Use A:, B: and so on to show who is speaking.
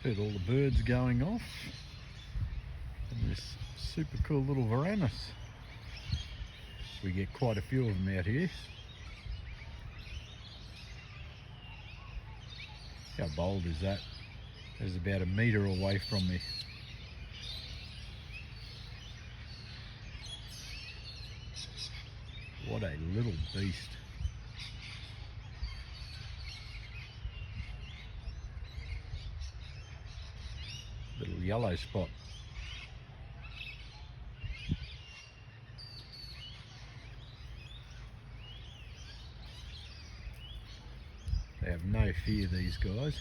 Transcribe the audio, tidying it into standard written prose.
A: Heard all the birds going off. And this super cool little Varanus. We get quite a few of them out here. How bold is that? It's about a metre away from me. What a little beast. Little yellow spot. They have no fear, these guys.